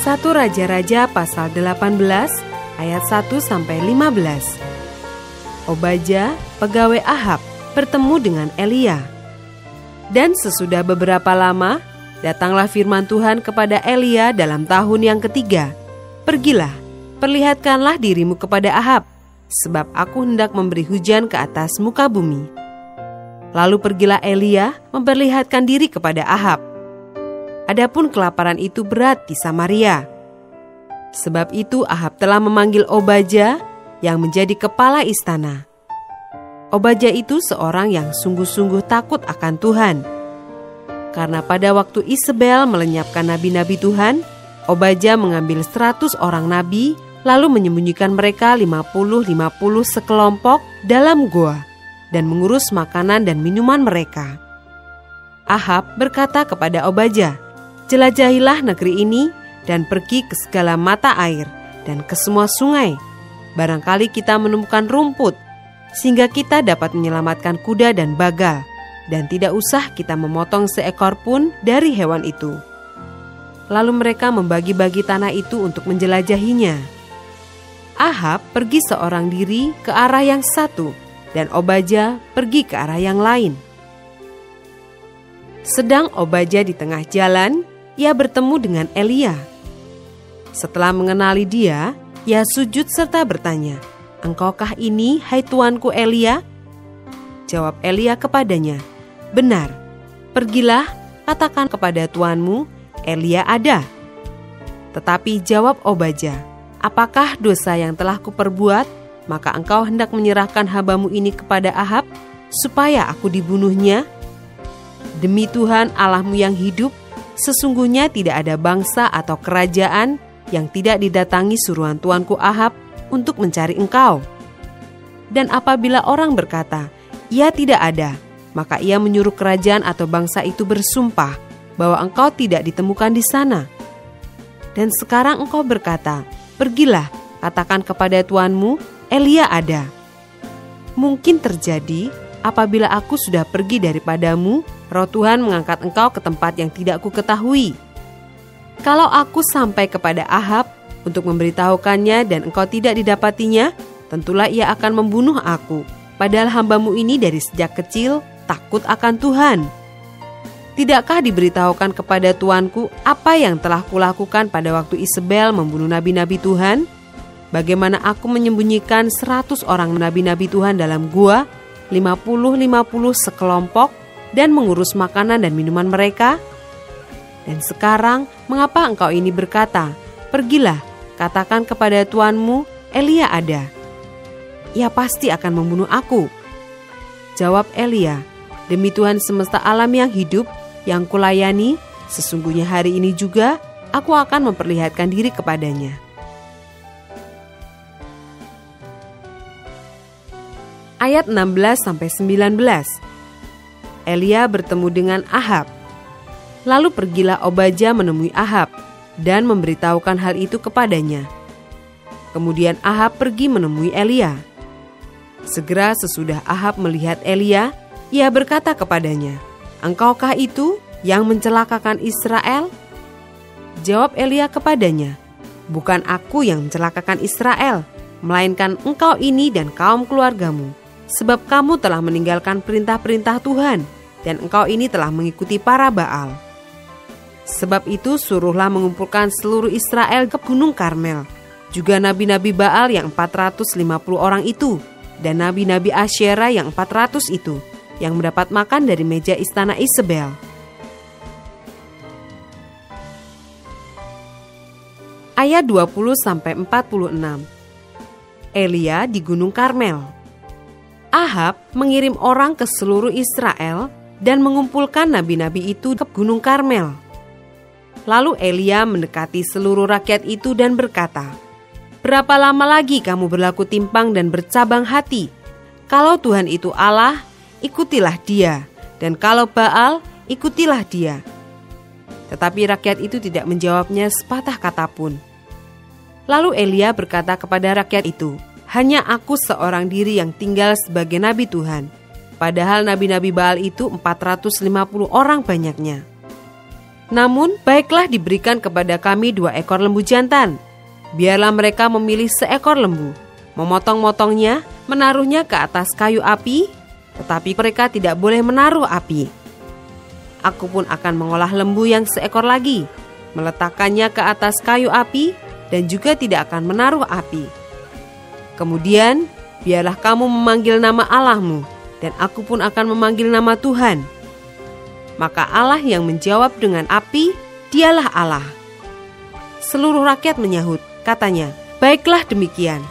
1 Raja-Raja pasal 18 ayat 1-15. Obadja, pegawai Ahab, bertemu dengan Elia. Dan sesudah beberapa lama, datanglah firman Tuhan kepada Elia dalam tahun yang ketiga. Pergilah, perlihatkanlah dirimu kepada Ahab, sebab aku hendak memberi hujan ke atas muka bumi. Lalu pergilah Elia memperlihatkan diri kepada Ahab. Adapun kelaparan itu berat di Samaria. Sebab itu Ahab telah memanggil Obadja yang menjadi kepala istana. Obadja itu seorang yang sungguh-sungguh takut akan Tuhan. Karena pada waktu Isabel melenyapkan nabi-nabi Tuhan, Obadja mengambil 100 orang nabi, lalu menyembunyikan mereka 50-50 sekelompok dalam goa, dan mengurus makanan dan minuman mereka. Ahab berkata kepada Obadja, "Jelajahilah negeri ini, dan pergi ke segala mata air, dan ke semua sungai. Barangkali kita menemukan rumput, sehingga kita dapat menyelamatkan kuda dan bagal, dan tidak usah kita memotong seekor pun dari hewan itu." Lalu mereka membagi-bagi tanah itu untuk menjelajahinya. Ahab pergi seorang diri ke arah yang satu, dan Obadja pergi ke arah yang lain. Sedang Obadja di tengah jalan, ia bertemu dengan Elia. Setelah mengenali dia, ia sujud serta bertanya, "Engkaukah ini, hai tuanku Elia?" Jawab Elia kepadanya, "Benar, pergilah, katakan kepada tuanmu, Elia ada." Tetapi jawab Obadja, "Apakah dosa yang telah kuperbuat, maka engkau hendak menyerahkan hambamu ini kepada Ahab, supaya aku dibunuhnya? Demi Tuhan Allahmu yang hidup, sesungguhnya tidak ada bangsa atau kerajaan yang tidak didatangi suruhan tuanku Ahab untuk mencari engkau. Dan apabila orang berkata, 'Ia tidak ada,' maka ia menyuruh kerajaan atau bangsa itu bersumpah bahwa engkau tidak ditemukan di sana. Dan sekarang engkau berkata, 'Pergilah, katakan kepada tuanmu, Elia ada.' Mungkin terjadi apabila aku sudah pergi daripadamu, Roh Tuhan mengangkat engkau ke tempat yang tidak kuketahui. Kalau aku sampai kepada Ahab untuk memberitahukannya dan engkau tidak didapatinya, tentulah ia akan membunuh aku. Padahal hambamu ini dari sejak kecil takut akan Tuhan. Tidakkah diberitahukan kepada tuanku apa yang telah kulakukan pada waktu Isabel membunuh nabi-nabi Tuhan? Bagaimana aku menyembunyikan 100 orang nabi-nabi Tuhan dalam gua, 50-50 sekelompok, dan mengurus makanan dan minuman mereka? Dan sekarang, mengapa engkau ini berkata, 'Pergilah, katakan kepada tuanmu, Elia ada.' Ia pasti akan membunuh aku." Jawab Elia, "Demi Tuhan semesta alam yang hidup, yang kulayani, sesungguhnya hari ini juga aku akan memperlihatkan diri kepadanya." Ayat 16-19. Elia bertemu dengan Ahab. Lalu pergilah Obadja menemui Ahab dan memberitahukan hal itu kepadanya. Kemudian Ahab pergi menemui Elia. Segera sesudah Ahab melihat Elia, ia berkata kepadanya, "Engkaukah itu yang mencelakakan Israel?" Jawab Elia kepadanya, "Bukan aku yang mencelakakan Israel, melainkan engkau ini dan kaum keluargamu. Sebab kamu telah meninggalkan perintah-perintah Tuhan, dan engkau ini telah mengikuti para Baal. Sebab itu suruhlah mengumpulkan seluruh Israel ke Gunung Karmel, juga nabi-nabi Baal yang 450 orang itu, dan nabi-nabi Asyera yang 400 itu, yang mendapat makan dari meja istana Isabel." Ayat 20-46. Elia di Gunung Karmel. Ahab mengirim orang ke seluruh Israel dan mengumpulkan nabi-nabi itu ke Gunung Karmel. Lalu Elia mendekati seluruh rakyat itu dan berkata, "Berapa lama lagi kamu berlaku timpang dan bercabang hati? Kalau Tuhan itu Allah, ikutilah dia, dan kalau Baal, ikutilah dia." Tetapi rakyat itu tidak menjawabnya sepatah kata pun. Lalu Elia berkata kepada rakyat itu, "Hanya aku seorang diri yang tinggal sebagai nabi Tuhan, padahal nabi-nabi Baal itu 450 orang banyaknya." Namun, baiklah diberikan kepada kami 2 ekor lembu jantan. Biarlah mereka memilih seekor lembu, memotong-motongnya, menaruhnya ke atas kayu api, tetapi mereka tidak boleh menaruh api. Aku pun akan mengolah lembu yang seekor lagi, meletakkannya ke atas kayu api, dan juga tidak akan menaruh api. Kemudian, biarlah kamu memanggil nama Allahmu, dan aku pun akan memanggil nama Tuhan. Maka Allah yang menjawab dengan api, dialah Allah. Seluruh rakyat menyahut, katanya, baiklah demikian.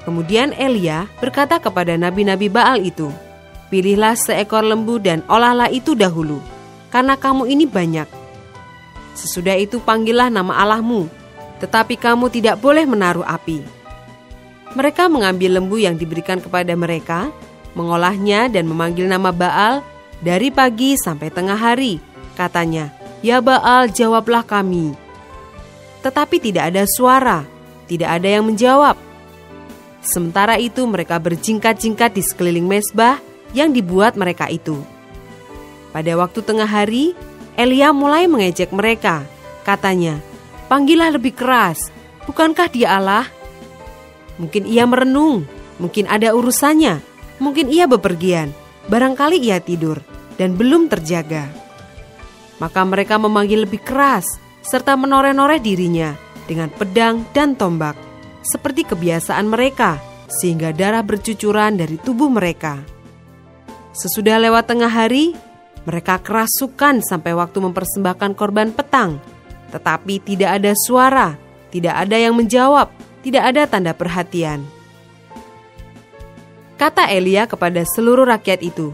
Kemudian Elia berkata kepada nabi-nabi Baal itu, pilihlah seekor lembu dan olahlah itu dahulu, karena kamu ini banyak. Sesudah itu panggillah nama Allahmu, tetapi kamu tidak boleh menaruh api. Mereka mengambil lembu yang diberikan kepada mereka, mengolahnya dan memanggil nama Baal dari pagi sampai tengah hari. Katanya, ya Baal, jawablah kami. Tetapi tidak ada suara, tidak ada yang menjawab. Sementara itu mereka berjingkat-jingkat di sekeliling mezbah yang dibuat mereka itu. Pada waktu tengah hari, Elia mulai mengejek mereka. Katanya, panggillah lebih keras, bukankah dia Allah? Mungkin ia merenung, mungkin ada urusannya, mungkin ia bepergian, barangkali ia tidur dan belum terjaga. Maka mereka memanggil lebih keras, serta menoreh-noreh dirinya dengan pedang dan tombak, seperti kebiasaan mereka, sehingga darah bercucuran dari tubuh mereka. Sesudah lewat tengah hari, mereka kerasukan sampai waktu mempersembahkan korban petang, tetapi tidak ada suara, tidak ada yang menjawab, tidak ada tanda perhatian. Kata Elia kepada seluruh rakyat itu,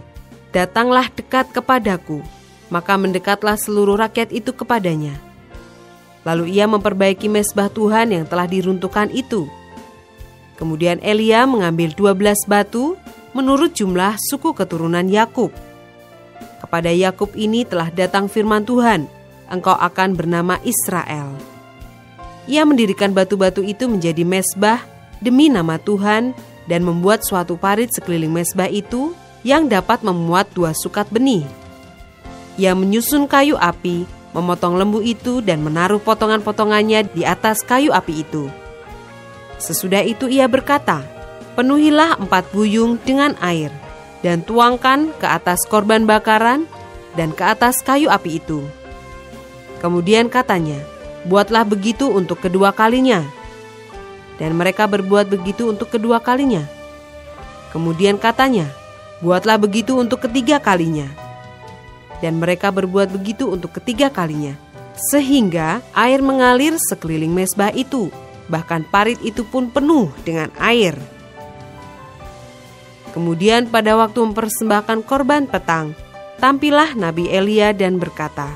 datanglah dekat kepadaku. Maka mendekatlah seluruh rakyat itu kepadanya. Lalu ia memperbaiki mezbah Tuhan yang telah diruntuhkan itu. Kemudian Elia mengambil 12 batu menurut jumlah suku keturunan Yakub. Kepada Yakub ini telah datang firman Tuhan, engkau akan bernama Israel. Ia mendirikan batu-batu itu menjadi mezbah demi nama Tuhan dan membuat suatu parit sekeliling mezbah itu yang dapat memuat 2 sukat benih. Ia menyusun kayu api, memotong lembu itu dan menaruh potongan-potongannya di atas kayu api itu. Sesudah itu ia berkata, penuhilah 4 buyung dengan air dan tuangkan ke atas korban bakaran dan ke atas kayu api itu. Kemudian katanya, buatlah begitu untuk kedua kalinya. Dan mereka berbuat begitu untuk kedua kalinya. Kemudian katanya, buatlah begitu untuk ketiga kalinya. Dan mereka berbuat begitu untuk ketiga kalinya. Sehingga air mengalir sekeliling mezbah itu, bahkan parit itu pun penuh dengan air. Kemudian pada waktu mempersembahkan korban petang, tampillah Nabi Elia dan berkata,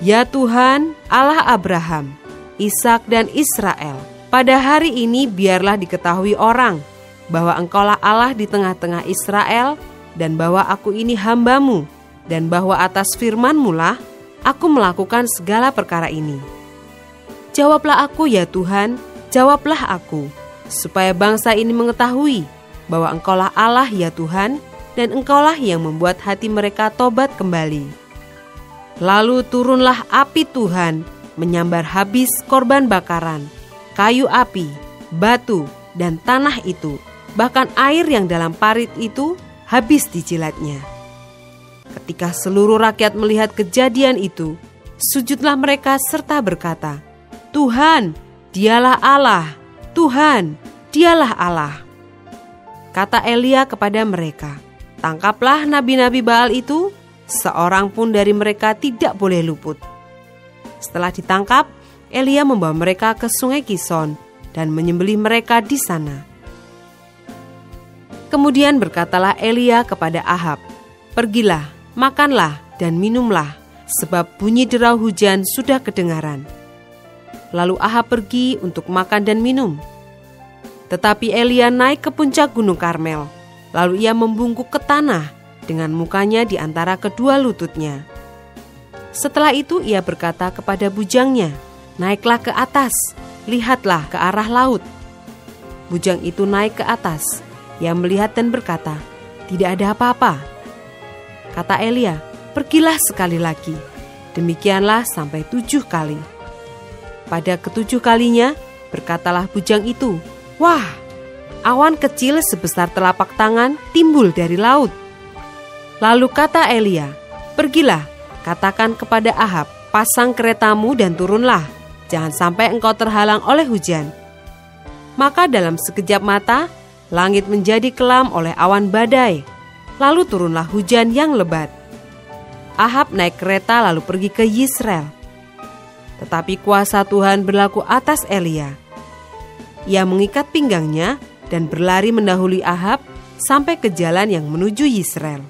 ya Tuhan, Allah Abraham, Ishak dan Israel, pada hari ini biarlah diketahui orang bahwa engkaulah Allah di tengah-tengah Israel, dan bahwa aku ini hamba-Mu, dan bahwa atas firman-Mu lah aku melakukan segala perkara ini. Jawablah aku ya Tuhan, jawablah aku, supaya bangsa ini mengetahui bahwa engkaulah Allah ya Tuhan, dan engkaulah yang membuat hati mereka tobat kembali. Lalu turunlah api Tuhan, menyambar habis korban bakaran, kayu api, batu, dan tanah itu, bahkan air yang dalam parit itu habis dijilatnya. Ketika seluruh rakyat melihat kejadian itu, sujudlah mereka serta berkata, Tuhan, dialah Allah, Tuhan, dialah Allah. Kata Elia kepada mereka, tangkaplah nabi-nabi Baal itu, seorang pun dari mereka tidak boleh luput. Setelah ditangkap, Elia membawa mereka ke sungai Kison dan menyembelih mereka di sana. Kemudian berkatalah Elia kepada Ahab, pergilah, makanlah dan minumlah, sebab bunyi derau hujan sudah kedengaran. Lalu Ahab pergi untuk makan dan minum. Tetapi Elia naik ke puncak gunung Karmel, lalu ia membungkuk ke tanah dengan mukanya di antara kedua lututnya. Setelah itu ia berkata kepada bujangnya, naiklah ke atas, lihatlah ke arah laut. Bujang itu naik ke atas, ia melihat dan berkata, tidak ada apa-apa. Kata Elia, pergilah sekali lagi, Demikianlah sampai 7 kali. Pada ke-7 kalinya, berkatalah bujang itu, "Wah, awan kecil sebesar telapak tangan timbul dari laut." Lalu kata Elia, "Pergilah, katakan kepada Ahab, pasang keretamu dan turunlah, jangan sampai engkau terhalang oleh hujan." Maka dalam sekejap mata, langit menjadi kelam oleh awan badai, lalu turunlah hujan yang lebat. Ahab naik kereta lalu pergi ke Yizreel. Tetapi kuasa Tuhan berlaku atas Elia. Ia mengikat pinggangnya dan berlari mendahului Ahab sampai ke jalan yang menuju Yizreel.